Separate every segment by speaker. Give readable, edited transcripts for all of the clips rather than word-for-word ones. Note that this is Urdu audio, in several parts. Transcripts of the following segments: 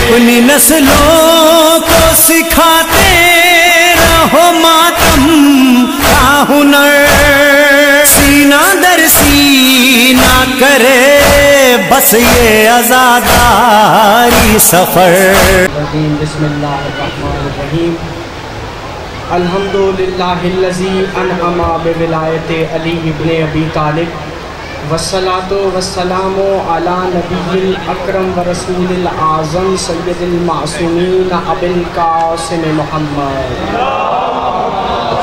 Speaker 1: اپنی نسلوں کو سکھاتے رہو ماتم کا ہنر، سینہ در سینہ کرے بس یہ عزاداری سفر۔
Speaker 2: بسم اللہ الرحمن الرحیم۔ الحمدللہ الذی انعم بولایت علی ابن ابی طالب، والصلاة والسلام علی نبی الاکرم ورسول الاعظم سید المعصومین ابی القاسم محمد،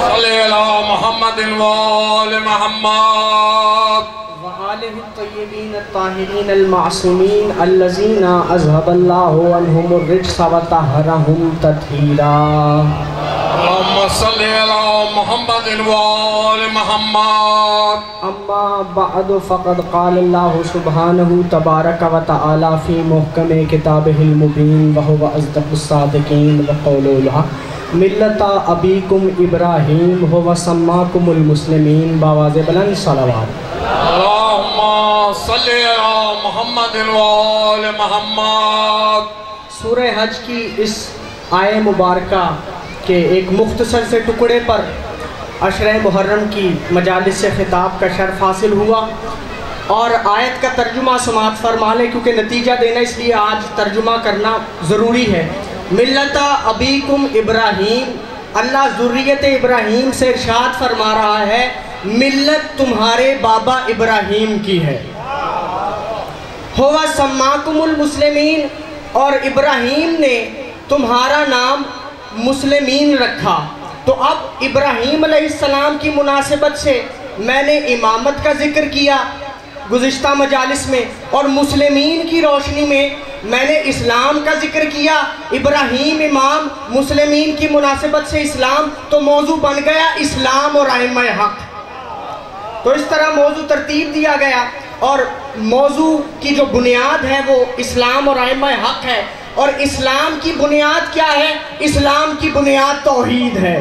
Speaker 3: صلی علی محمد وآل محمد
Speaker 2: وآلہ الطیبین الطاہرین المعصومین الذین اذھب اللہ عنہم الرجس وطہرہم تطہیرا۔
Speaker 3: اللہم صلی علی محمد وآل محمد۔
Speaker 2: اما بعد فقد قال اللہ سبحانہ تبارک و تعالی فی محکم کتابہ المبین وہو اصدق الصادقین وقول الحق، ملت ابیکم ابراہیم ہو سماکم المسلمین، باواز بلند صلوات۔
Speaker 3: اللہم صلی علی محمد وآل محمد۔
Speaker 2: سورہ حج کی اس آیہ مبارکہ کے ایک مختصر سے ٹکڑے پر عشرہ محرم کی مجالس سے خطاب کا شرف حاصل ہوا، اور آیت کا ترجمہ سماعت فرما لیں کیونکہ نتیجہ دینا اس لیے آج ترجمہ کرنا ضروری ہے۔ ملت ابیکم ابراہیم، اللہ ذریت ابراہیم سے ارشاد فرما رہا ہے ملت تمہارے بابا ابراہیم کی ہے۔ ہوا سماکم المسلمین، اور ابراہیم نے تمہارا نام مسلمین رکھا۔ تو اب ابراہیم علیہ السلام کی مناسبت سے میں نے امامت کا ذکر کیا گزشتہ مجالس میں، اور مسلمین کی روشنی میں میں نے اسلام کا ذکر کیا۔ ابراہیم امام، مسلمین کی مناسبت سے اسلام، تو موضوع بن گیا اسلام اور ائمہ حق۔ تو اس طرح موضوع ترتیب دیا گیا، اور موضوع کی جو بنیاد ہے وہ اسلام اور ائمہ حق ہے۔ اور اسلام کی بنیاد کیا ہے؟ اسلام کی بنیاد توحید ہے۔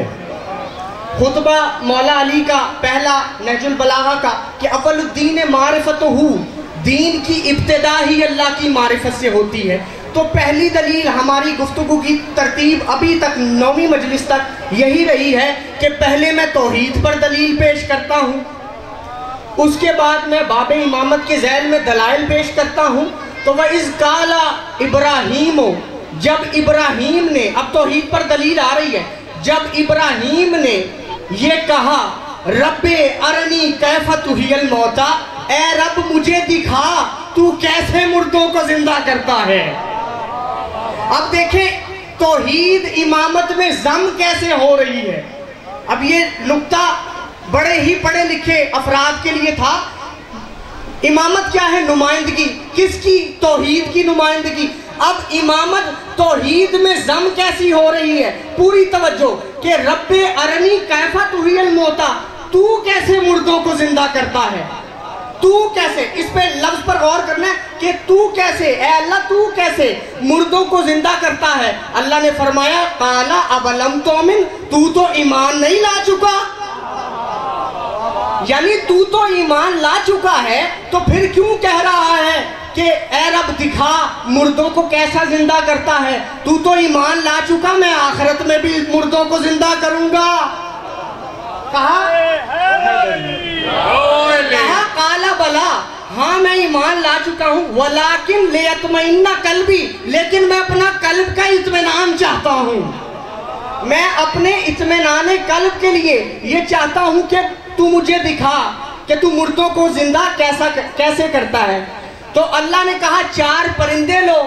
Speaker 2: خطبہ مولا علی کا پہلا نہج البلاغہ کا کہ اول الدین معرفتہ، دین کی ابتدا ہی اللہ کی معرفت سے ہوتی ہے۔ تو پہلی دلیل ہماری گفتگو کی ترتیب ابھی تک 9ویں مجلس تک یہی رہی ہے کہ پہلے میں توحید پر دلیل پیش کرتا ہوں، اس کے بعد میں باب امامت کے ذیل میں دلائل پیش کرتا ہوں۔ تو وَإِذْ قَالَ إِبْرَاهِيمُ، جب ابراہیم نے، اب توحید پر دلیل آ رہی ہے، جب ابراہیم نے یہ کہا رب ارنی کیف تحیی الموتیٰ، اے رب مجھے دکھا تو کیسے مردوں کو زندہ کرتا ہے۔ اب دیکھیں توحید امامت میں ضم کیسے ہو رہی ہے۔ اب یہ نکتہ بڑے ہی پڑھے لکھے افراد کے لیے تھا۔ امامت کیا ہے؟ نمائندگی، کس کی؟ توحید کی نمائندگی۔ اب امامت توحید میں ضم کیسی ہو رہی ہے؟ پوری توجہ کہ رب ارنی کیف تحیی الموتیٰ، تو کیسے مردوں کو زندہ کرتا ہے، تو کیسے، اس پہ لفظ پر غور کرنا ہے کہ تو کیسے، اے اللہ تو کیسے مردوں کو زندہ کرتا ہے۔ اللہ نے فرمایا قال اولم تؤمن، تو ایمان نہیں لا چکا، یعنی تو ایمان لا چکا ہے، تو پھر کیوں کہہ رہا ہے کہ اے رب دکھا مردوں کو کیسا زندہ کرتا ہے؟ تو ایمان لا چکا، میں آخرت میں بھی مردوں کو زندہ کروں گا۔ کہا قال بلا، ہاں میں ایمان لا چکا ہوں، ولیکن لیطمئن قلبی، لیکن میں اپنا قلب کا اطمینان چاہتا ہوں، میں اپنے اطمینان قلب کے لیے یہ چاہتا ہوں کہ تو مجھے دکھا کہ تو مردوں کو زندہ کیسے کرتا ہے۔ تو اللہ نے کہا 4 پرندے لو،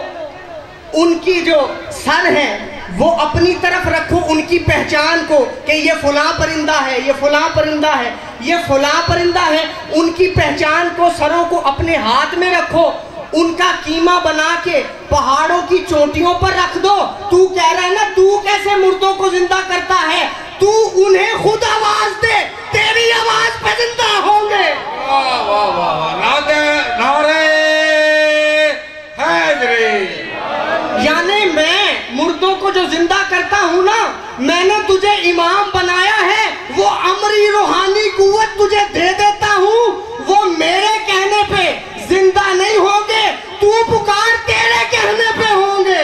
Speaker 2: ان کی جو سر ہیں وہ اپنی طرف رکھو، ان کی پہچان کو کہ یہ فلاں پرندہ ہے، یہ فلاں پرندہ ہے، یہ فلاں پرندہ ہے، ان کی پہچان کو، سروں کو اپنے ہاتھ میں رکھو، ان کا قیمہ بنا کے پہاڑوں کی چوٹیوں پر رکھ دو۔ تو کہہ رہا ہے نا تو کیسے مردوں کو زندہ کرتا ہے، تو انہیں خود آواز دے، تیری آواز پہ زندہ ہوں گے۔
Speaker 3: نعرہ حیدری،
Speaker 2: یعنی میں مردوں کو جو زندہ کرتا ہوں نا، میں نے تجھے امام بنایا ہے، وہ امری روحانی قوت تجھے دے دیتا ہوں، وہ میرے کہنے پہ زندہ نہیں ہوں گے، تو پکار تیرے کہنے پہ ہوں گے۔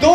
Speaker 2: 2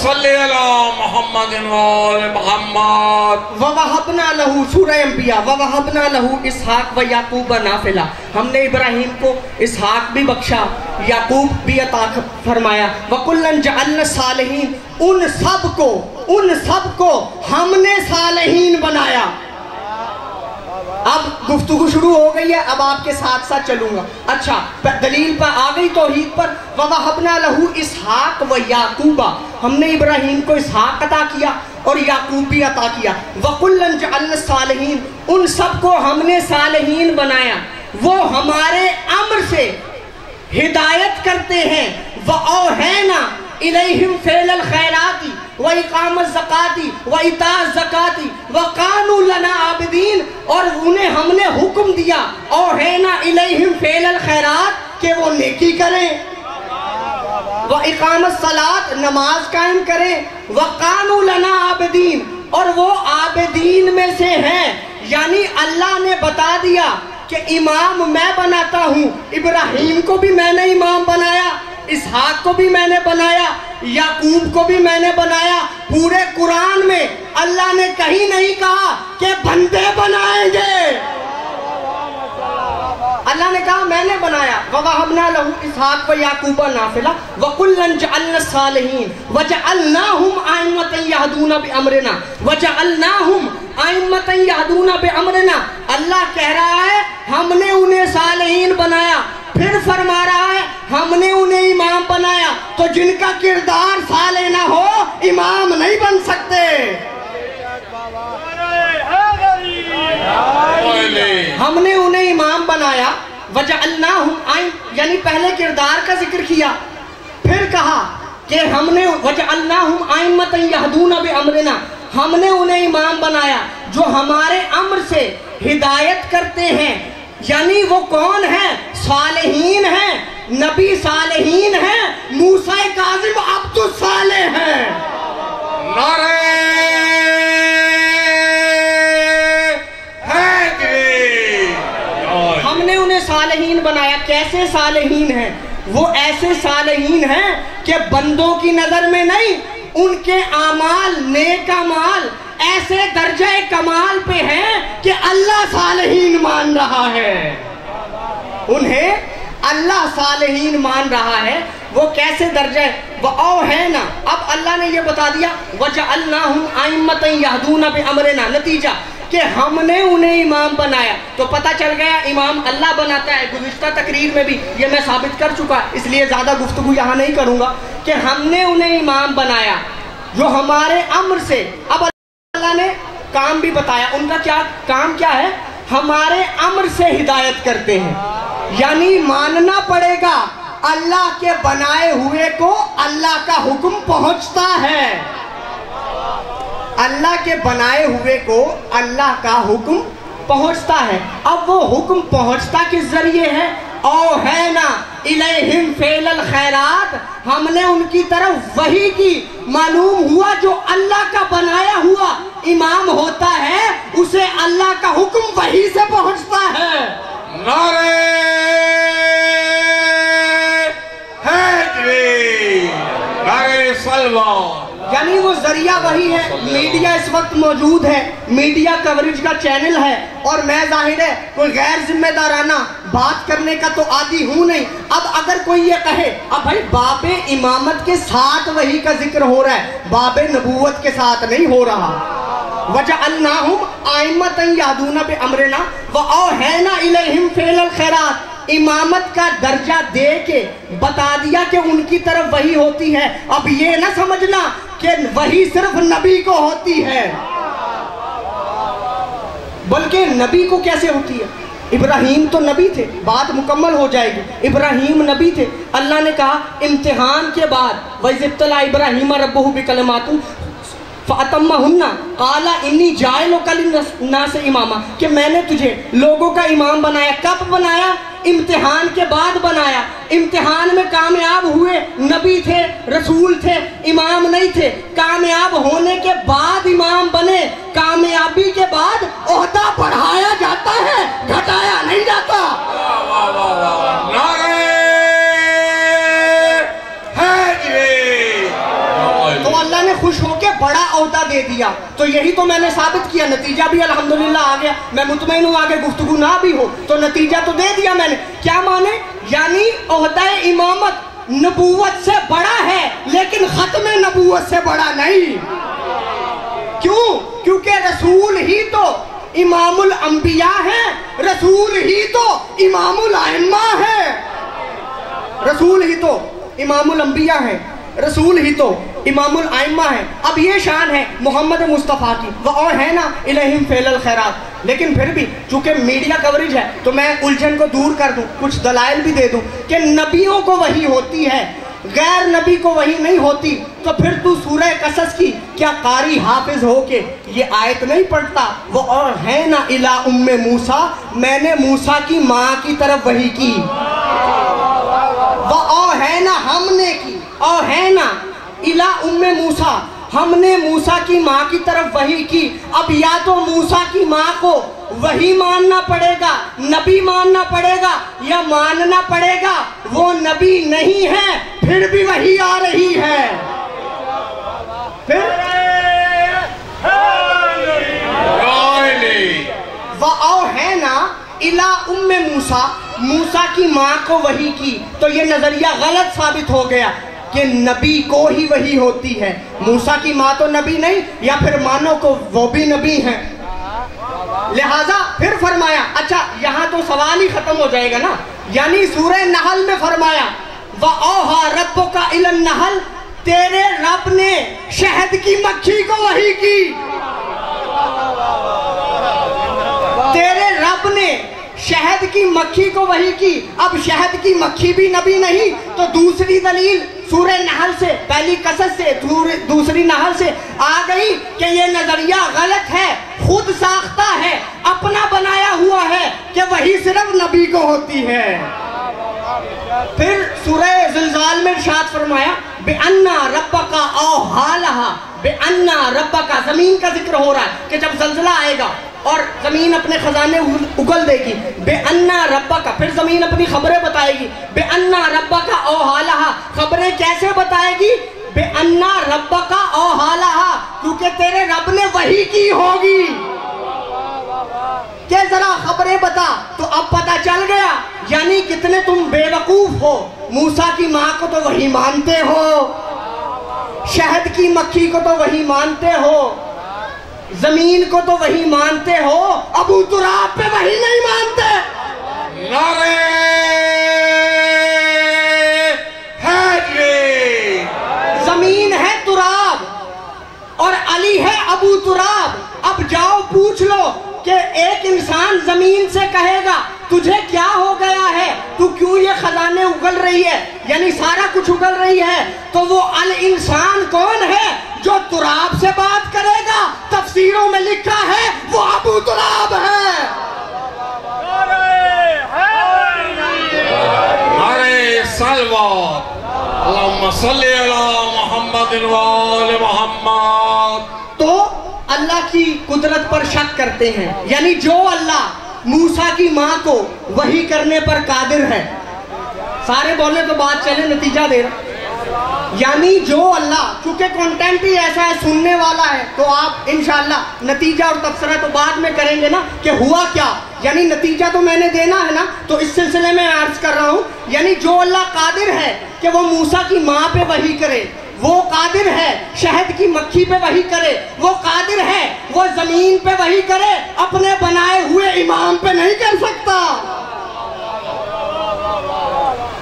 Speaker 3: صلی علی محمد وآل محمد
Speaker 2: وَوَهَبْنَا لَهُ سورہ انبیاء وَوَهَبْنَا لَهُ اسحاق وَیعقوب نافلہ ہم نے ابراہیم کو اسحاق بھی بخشا یعقوب بھی عطا فرمایا وَكُلًّا جَعَلْنَا الصَّالِحِينَ ان سب کو ہم نے صالحین بنایا. اب گفتگو شروع ہو گئی ہے, اب آپ کے ساتھ ساتھ چلوں گا. اچھا دلیل پر آ گئی توحید پر. وَوَهَبْنَا لَهُ اسحاق وَیعقوب ہم نے ابراہیم کو اسحاق عطا کیا اور یعقوب بھی عطا کیا. وَكُلًّا جَعَلْنَا الصَّالِحِينَ ان سب کو ہم نے صالحین بنایا, وہ ہمارے امر سے ہدایت کرتے ہیں. وَأَوْحَيْنَا إِلَيْهِمْ فِعْلَ الْخَيْرَاتِ وَإِقَامَ الزَّكَاةِ وَإِيتَاءَ الزَّكَاةِ وَكَانُوا لَنَا عَابِدِينَ اور انہیں ہم نے حکم دیا أَوْحَيْنَا إِلَيْهِمْ فِعْلَ الْخَيْرَاتِ کہ وہ نیکی کریں, وَإِقَامَ الصَّلَاةِ نماز قائم کریں, وَكَانُوا لَنَا عَابِدِينَ اور وہ عابدین میں سے ہیں. یعنی اللہ نے بتا دیا کہ امام میں بناتا ہوں. ابراہیم کو بھی میں نے امام بنایا, اسحاق کو بھی میں نے بنایا, یعقوب کو بھی میں نے بنایا. پورے قرآن میں اللہ نے کہیں نہیں کہا کہ بندے بنائیں گے, اللہ نے کہا میں نے بنایا. وَوَهَبْنَا لَهُ اسحاق وَیعقوب نافلہ وَكُلًّا جَعَلْنَا الصَّالِحِينَ وَجَعَلْنَاهُمْ أَئِمَّةً يَهْدُونَ بِأَمْرِنَا وَجَعَلْنَاهُمْ أَئِمَّةً يَهْدُونَ بِأَمْرِنَا. اللہ کہہ رہا ہے ہم نے انہیں صالحین بنایا, پھر فرما رہا ہے ہم نے انہیں امام بنایا. تو جن کا کردار صالح نہ ہو امام نہیں بن سکتے. ہم نے انہیں امام بنایا. وَجَعَلْنَاهُمْ یعنی پہلے کردار کا ذکر کیا, پھر کہا کہ ہم نے وَجَعَلْنَاهُمْ أَئِمَّةً يَهْدُونَ بِأَمْرِنَا ہم نے انہیں امام بنایا جو ہمارے امر سے ہدایت کرتے ہیں. یعنی وہ کون ہیں؟ صالحین ہیں, نبی صالحین ہیں, موسیٰ کاظم عبد الصالح ہیں.
Speaker 3: نعرہ حیدری.
Speaker 2: ہم نے انہیں صالحین بنایا. کیسے صالحین ہیں؟ وہ ایسے صالحین ہیں کہ بندوں کی نظر میں نہیں, ان کے اعمال نیک اعمال ایسے درجہ کمال پہ ہیں کہ اللہ صالحین مان رہا ہے, انہیں اللہ صالحین مان رہا ہے. وہ کیسے درجہ ہے؟ وَأَوْحَيْنَا اب اللہ نے یہ بتا دیا وَجَعَلْنَاهُمْ أَئِمَّةً يَهْدُونَ بِأَمْرِنَا نتیجہ کہ ہم نے انہیں امام بنایا. تو پتہ چل گیا امام اللہ بناتا ہے. گزشتہ تقریر میں بھی یہ میں ثابت کر چکا, اس لیے زیادہ گفتگو یہاں نہیں کروں گا کہ ہم نے انہیں امام بنایا جو ہمارے امر سے. اب اللہ نے کام بھی بتایا, ان کا کیا کام کیا ہے؟ ہمارے امر سے ہدایت کرتے ہیں. یعنی ماننا پڑے گا اللہ کے بنائے ہوئے کو اللہ کا حکم پہنچتا ہے. اللہ کے بنائے ہوئے کو اللہ کا حکم پہنچتا ہے. اب وہ حکم پہنچتا کس ذریعے ہے؟ اوحینا الیہم فعل الخیرات ہم نے ان کی طرف وحی کی. معلوم ہوا جو اللہ کا بنایا ہوا امام ہوتا ہے اسے اللہ کا حکم وحی سے پہنچتا ہے.
Speaker 3: نعرہ حیدری, نعرہ صلوات.
Speaker 2: یعنی وہ ذریعہ وہی ہے. میڈیا اس وقت موجود ہے, میڈیا کوریج کا چینل ہے, اور میں ظاہر ہے کوئی غیر ذمہ دارانہ بات کرنے کا تو عادی ہوں نہیں. اب اگر کوئی یہ کہے اب بھائی باب امامت کے ساتھ وہی کا ذکر ہو رہا ہے, باب نبوت کے ساتھ نہیں ہو رہا. وَجَعَلْنَاهُمْ أَئِمَّةً يَهْدُونَ بِأَمْرِنَا وَأَوْحَيْنَا إِلَيْهِمْ فِعْلَ الْخَيْرَاتِ امامت کا درجہ دے کے بتا دیا کہ ان کی طرف وحی ہوتی ہے. اب یہ نہ سمجھنا کہ وحی صرف نبی کو ہوتی ہے, بلکہ نبی کو کیسے ہوتی ہے؟ ابراہیم تو نبی تھے, بات مکمل ہو جائے گی. ابراہیم نبی تھے. اللہ نے کہا امتحان کے بعد وَإِذِ ابْتَلَىٰ إِبْرَاهِيمَ رَبُّهُ بِكَلِمَاتٍ فَأَتَمَّهُنَّ قَالَ إِنِّي جَاعِلُكَ لِلنَّاسِ إِمَامًا کہ میں نے تجھے لوگوں کا امام بنایا. کب بنایا؟ امتحان کے بعد بنایا. امتحان میں کامیاب ہوئے, نبی تھے, رسول تھے, امام نہیں تھے. کامیاب ہونے کے بعد امام بنے. کامیابی کے بعد عہدہ بڑھایا جاتا ہے, گھٹایا نہیں جاتا. تو اللہ دیا. تو یہی تو میں نے ثابت کیا, نتیجہ بھی الحمدللہ آ گیا. میں مطمئن ہوں آگے گفتگو نہ بھی ہو تو نتیجہ تو دے دیا میں نے. کیا مانے؟ یعنی عہدہ امامت نبوت سے بڑا ہے لیکن ختم نبوت سے بڑا نہیں. کیوں؟ کیونکہ رسول ہی تو امام الانبیاء ہے, رسول ہی تو امام الائمہ ہے, رسول ہی تو امام الانبیاء ہے, رسول ہی تو امام الائمہ ہے. اب یہ شان ہے محمد مصطفیٰ کی, اور ہے نا الہم فعل الخیرات. لیکن پھر بھی چونکہ میڈیا کوریج ہے تو میں الجھن کو دور کر دوں, کچھ دلائل بھی دے دوں کہ نبیوں کو وحی ہوتی ہے, غیر نبی کو وحی نہیں ہوتی. تو پھر تو سورہ قصص کی کیا قاری حافظ ہو کے یہ آیت نہیں پڑھتا, وہ اور ہے نا الی ام موسیٰ, میں نے موسیٰ کی ماں کی طرف وحی کی, وہ اور ہے نا ہم نے کی, اور ہے نا الی ام موسیٰ, ہم نے موسیٰ کی ماں کی طرف وحی کی. اب یا تو موسیٰ کی ماں کو وہی ماننا پڑے گا, نبی ماننا پڑے گا, یا ماننا پڑے گا وہ نبی نہیں ہے پھر بھی وہی آ رہی ہے. پھر وَأَوْ ہے نا اِلَىٰ ام موسیٰ, موسیٰ کی ماں کو وحی کی. تو یہ نظریہ غلط ثابت ہو گیا کہ نبی کو ہی وحی ہوتی ہے, موسیٰ کی ماں تو نبی نہیں, یا پھر مانو کو وہ بھی نبی ہیں. لہذا پھر فرمایا, اچھا یہاں تو سوال ہی ختم ہو جائے گا نا. یعنی سورہ نحل میں فرمایا وَأَوْحَىٰ رَبُّكَ إِلَى النَّحْلِ, تیرے رب نے شہد کی مکھی کو وحی کی, تیرے رب نے شہد کی مکھی کو وحی کی. اب شہد کی مکھی بھی نبی نہیں تو دوسری دلیل سورہ نحل سے, پہلی قصص سے, دوسری نحل سے آ گئی کہ یہ نظریہ غلط ہے, خود ساختہ ہے, اپنا بنایا ہوا ہے کہ وہی صرف نبی کو ہوتی ہے. پھر سورہ زلزال میں ارشاد فرمایا بِأَنَّا رَبَّكَ أَوْحَىٰ لَهَا, بِأَنَّا رَبَّكَ, زمین کا ذکر ہو رہا ہے کہ جب زلزلہ آئے گا اور زمین اپنے خزانے اگل دے گی, بِأَنَّا رَبَّكَ, پھر زمین اپنی خبریں بتائے گی, بِأَنَّا رَبَّكَ أَوْحَىٰ لَهَا, خبریں کیسے بتائے گی؟ بِأَنَّا رَبَّكَ أَوْحَىٰ لَهَا, کیونکہ تیرے رب نے وحی کی ہوگی کہ ذرا خبریں بتا. تو اب پتہ چل گیا یعنی کتنے تم بے وقوف ہو. موسیٰ کی ماں کو تو وہی مانتے ہو, شہد کی مکھی کو تو وہی مانتے ہو, زمین کو تو وہی مانتے ہو, ابو تراب پہ وہی نہیں مانتے.
Speaker 3: نعرہ حیدری,
Speaker 2: زمین ہے تراب اور علی ہے ابو تراب. اب جاؤ پوچھ لو کہ ایک انسان زمین سے کہے گا تجھے کیا ہو گیا ہے, تو کیوں یہ خزانے اگل رہی ہے, یعنی سارا کچھ اگل رہی ہے, تو وہ الانسان کون ہے جو تراب سے بات کرے گا؟ تفسیروں میں لکھا ہے وہ ابو تراب ہے.
Speaker 3: نعرہ صلوات, اللہم صلی علی محمد وآل محمد.
Speaker 2: تو اللہ کی قدرت پر شک کرتے ہیں, یعنی جو اللہ موسیٰ کی ماں کو وحی کرنے پر قادر ہے, سارے بولے تو بات چلے, نتیجہ دے رہا, یعنی جو اللہ, چونکہ کنٹینٹ ہی ایسا ہے سننے والا ہے, تو آپ انشاءاللہ نتیجہ اور تبصرہ تو بعد میں کریں گے نا کہ ہوا کیا, یعنی نتیجہ تو میں نے دینا ہے نا. تو اس سلسلے میں عرض کر رہا ہوں یعنی جو اللہ قادر ہے کہ وہ موسیٰ کی ماں پہ وحی کرے, وہ قادر ہے شہد کی مکھی پہ وحی کرے, وہ قادر ہے وہ زمین پہ وحی کرے, اپنے بنائے ہوئے امام پہ نہیں کر سکتا.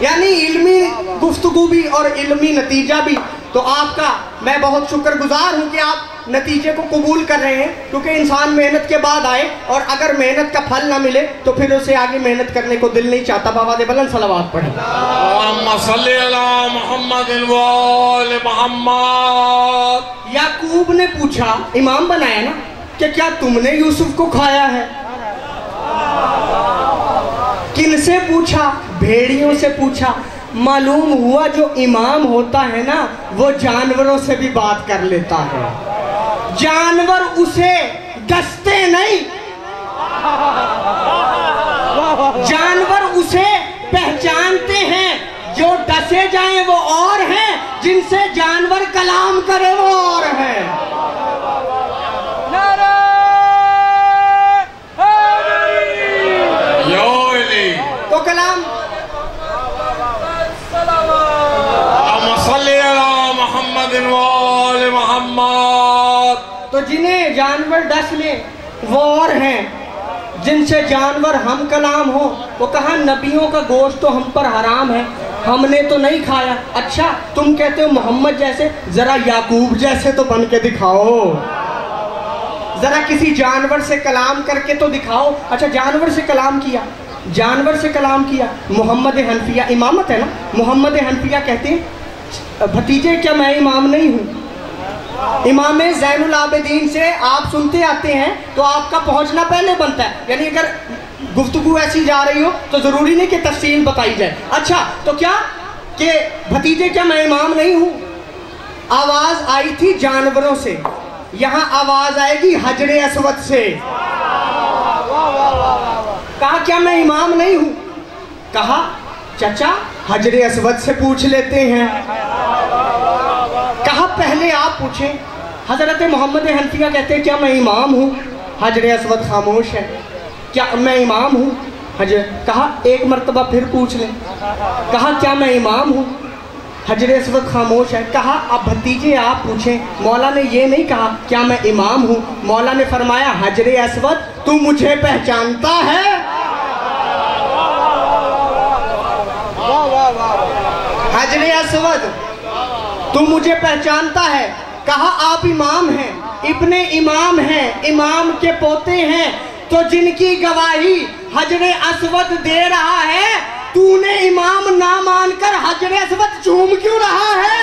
Speaker 2: یعنی علمی گفتگو بھی اور علمی نتیجہ بھی. تو آپ کا میں بہت شکر گزار ہوں کہ آپ نتیجے کو قبول کر رہے ہیں, کیونکہ انسان محنت کے بعد آئے اور اگر محنت کا پھل نہ ملے تو پھر اسے آگے محنت کرنے کو دل نہیں چاہتا. بابا دے بلند صلوات پڑھیں.
Speaker 3: اللہم صلی علی محمد وآل محمد.
Speaker 2: یعقوب نے پوچھا, امام بنایا نا, کہ کیا تم نے یوسف کو کھایا ہے؟ کن سے پوچھا؟ بھیڑیوں سے پوچھا. معلوم ہوا جو امام ہوتا ہے نا وہ جانوروں سے بھی بات کر لیتا ہے, جانور اسے ڈستے نہیں, جانور اسے پہچانتے ہیں. جو ڈسے جائیں وہ اور ہیں, جن سے جانور کلام کرے وہ اور ہیں. وہ کلام
Speaker 3: اللهم صل علی محمد وآل محمد.
Speaker 2: تو جنہیں جانور ڈس لیں وہ اور ہیں، جن سے جانور ہم کلام ہو. وہ کہا نبیوں کا گوشت تو ہم پر حرام ہے، ہم نے تو نہیں کھایا. اچھا تم کہتے ہو محمد جیسے، ذرا یعقوب جیسے تو بن کے دکھاؤ، ذرا کسی جانور سے کلام کر کے تو دکھاؤ. اچھا جانور سے کلام کیا، جانور سے کلام کیا. محمد حنفیہ امامت ہے نا، محمد حنفیہ کہتے ہیں بھتیجے کیا میں امام نہیں ہوں؟ امام زین العابدین سے آپ سنتے آتے ہیں تو آپ کا پہنچنا پہلے بنتا ہے. یعنی اگر گفتگو ایسی جا رہی ہو تو ضروری نہیں کہ تفصیل بتائی جائے. اچھا تو کیا کہ بھتیجے کیا میں امام نہیں ہوں؟ آواز آئی تھی جانوروں سے، یہاں آواز آئے گی حجر اسود سے. کہا کیا میں امام نہیں ہوں؟ کہا چچا حجر اسود سے پوچھ لیتے ہیں. کہا پہلے آپ پوچھیں. حضرت محمد حنفیہ کہتے ہیں کیا میں امام ہوں؟ حجر اسود خاموش ہے. کیا میں امام ہوں؟ کہا ایک مرتبہ پھر پوچھ لیں. کہا کیا میں امام ہوں؟ حجر اسود خاموش ہے. کہا اب بھتیجے آپ پوچھیں. مولا نے یہ نہیں کہا کیا میں امام ہوں، مولا نے فرمایا حجر اسود تو مجھے پہچانتا ہے؟ حجر اسود تو مجھے پہچانتا ہے. کہا آپ امام ہیں، ابن امام ہیں، امام کے پوتے ہیں، تو جن کی گواہی حجر اسود دے رہا ہے تو نے امام نہ مان کر حجر اسود چوم کیوں رہا ہے؟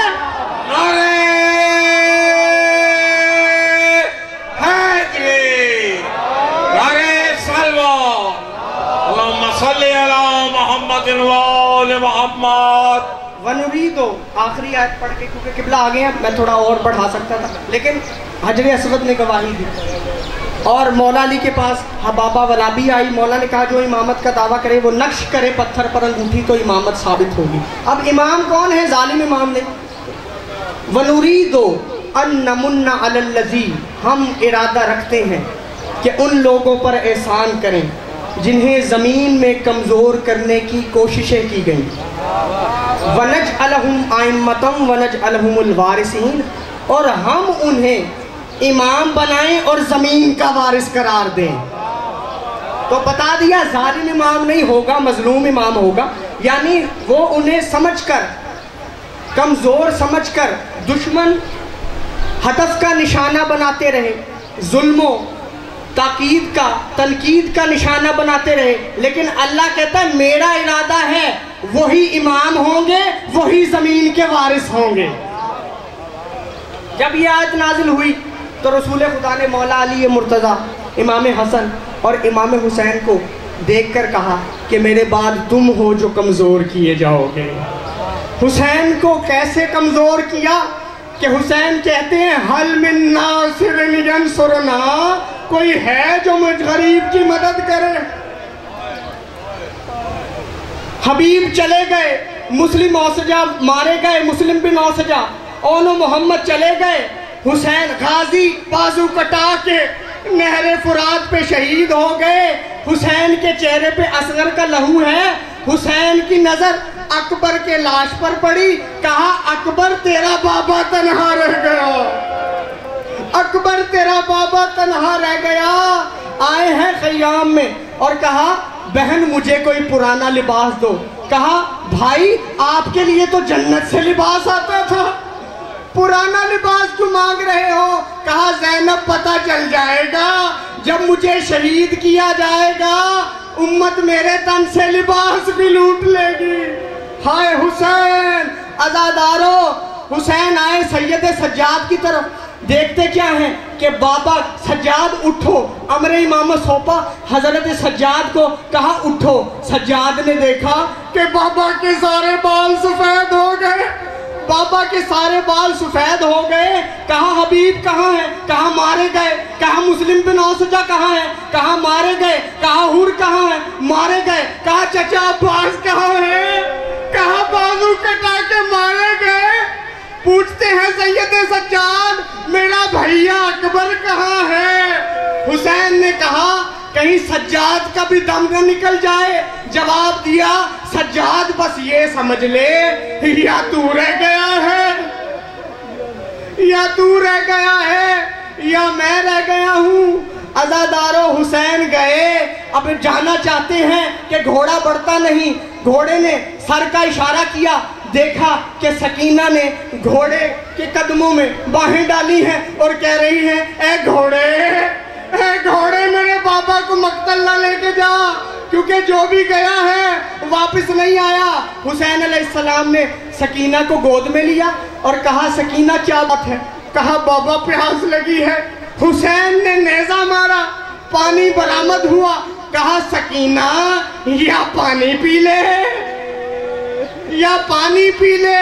Speaker 3: اللهم صل علی محمد وآل محمد.
Speaker 2: ونریدو آخری آیت پڑھ کے، کیونکہ قبلہ آگے ہیں، میں تھوڑا اور بڑھا سکتا تھا لیکن حجر اسود نے گواہی دی. اور مولا علی کے پاس حبابہ ولابی آئی. مولا نے کہا جو امامت کا دعویٰ کرے وہ نقش کرے پتھر پر انگوٹھی تو امامت ثابت ہوگی. اب امام کون ہے؟ ظالم امام نہیں. ونریدو ان نمن علی الذین، ہم ارادہ رکھتے ہیں کہ ان لوگوں پر احسان کریں جنہیں زمین میں کمزور کرنے کی کوششیں کی گئیں. وَنَجْعَلَهُمْ أَئِمَّةً وَنَجْعَلَهُمُ الْوَارِثِينَ، اور ہم انہیں امام بنائیں اور زمین کا وارث قرار دیں. تو بتا دیا ظالم امام نہیں ہوگا، مظلوم امام ہوگا. یعنی وہ انہیں سمجھ کر، کمزور سمجھ کر دشمن ہدف کا نشانہ بناتے رہے، ظلم و تاکید کا، تنقید کا نشانہ بناتے رہے. لیکن اللہ کہتا ہے میرا ارادہ ہے وہی امام ہوں گے، وہی زمین کے وارث ہوں گے. جب یہ آیت نازل ہوئی تو رسول خدا نے مولا علی مرتضیٰ، امام حسن اور امام حسین کو دیکھ کر کہا کہ میرے بعد تم ہو جو کمزور کیے جاؤ گے. حسین کو کیسے کمزور کیا کہ حسین کہتے ہیں حل من ناصر ینصرنا، کوئی ہے جو مجھ غریب کی مدد کرے؟ حبیب چلے گئے، مسلم اوسجا مارے گئے، مسلم بن اوسجا. اونو محمد چلے گئے، حسین غازی بازو کٹا کے نہر فرات پہ شہید ہو گئے. حسین کے چہرے پہ اصغر کا لہو ہے. حسین کی نظر اکبر کے لاش پر پڑی. کہا اکبر تیرا بابا تنہا رہ گیا، اکبر تیرا بابا تنہا رہ گیا. آئے ہیں خیام میں اور کہا بہن مجھے کوئی پرانا لباس دو. کہا بھائی آپ کے لیے تو جنت سے لباس آتا تھا، پرانا لباس کیوں مانگ رہے ہو؟ کہا زینب پتہ چل جائے گا جب مجھے شہید کیا جائے گا، امت میرے تن سے لباس بھی لوٹ لے گی. ہائے حسین عزادارو. حسین آئے سید سجاد کی طرف، دیکھتے کیا ہیں کہ بابا سجاد اٹھو، امر امامت سونپا حضرت سجاد کو. کہا اٹھو. سجاد نے دیکھا کہ بابا کے سارے بال سفید ہو گئے، بابا کے سارے بال سفید ہو گئے. کہا حبیب کہاں ہے؟ کہا مارے گئے. کہا مسلم بن اوسجا کہاں ہے؟ کہا مارے گئے. کہا حور کہاں ہے؟ مارے گئے. کہا چچا عباس کہاں ہے؟ کہا بازو کٹا کے مارے گئے. پوچھتے ہیں سید سجاد میرا بھیا اکبر کہاں ہے؟ حسین نے کہا کہیں سجاد کا بھی دم نہ نکل جائے. جواب دیا سجاد بس یہ سمجھ لے یا تو رہ گیا ہے یا تو رہ گیا ہے یا میں رہ گیا ہوں. عزادارو حسین گئے. اب جانا چاہتے ہیں کہ گھوڑا بڑھتا نہیں. گھوڑے نے سر کا اشارہ کیا, دیکھا کہ سکینہ نے گھوڑے کے قدموں میں باہیں ڈالی ہیں اور کہہ رہی ہیں اے گھوڑے میرے بابا کو مقتل نہ لے کے جا, کیونکہ جو بھی گیا ہے واپس نہیں آیا. حسین علیہ السلام نے سکینہ کو گود میں لیا اور کہا سکینہ کیا بات ہے؟ کہا بابا پیاس لگی ہے. حسین نے نیزہ مارا, پانی برآمد ہوا. کہا سکینہ یا پانی پی لے یا پانی پی لے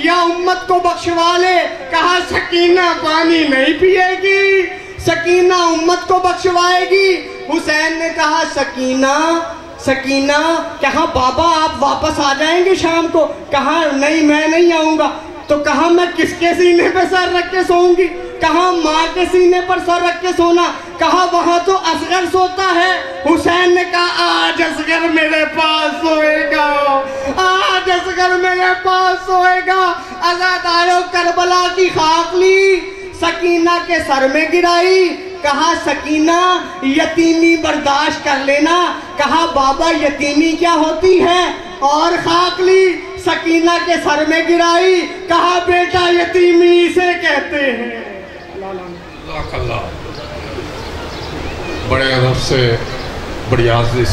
Speaker 2: یا امت کو بخشوا لے. کہا سکینہ پانی نہیں پیے گی, سکینہ امت کو بخشوائے گی. حسین نے کہا سکینہ کہا بابا آپ واپس آ جائیں گے شام کو؟ کہا نہیں میں نہیں آؤں گا. تو کہا میں کس کے سینے پہ سر رکھ کے سوؤں گی؟ کہا ماں کے سینے پر سر رکھ کے سونا. کہا وہاں تو اصغر سوتا ہے. حسین نے کہا آج اصغر میرے پاس سوئے گا, آج اصغر میرے پاس سوئے گا. عزادارو کربلا کی خاک لی, سکینہ کے سر میں گرائی. کہا سکینہ یتیمی برداشت کر لینا. کہا بابا یتیمی کیا ہوتی ہے؟ اور خاک لی, سکینہ کے سر میں گرائی. کہا بیٹا یتیمی اسے کہتے ہیں.
Speaker 3: اللہ بڑے ادب سے بڑی عاجزی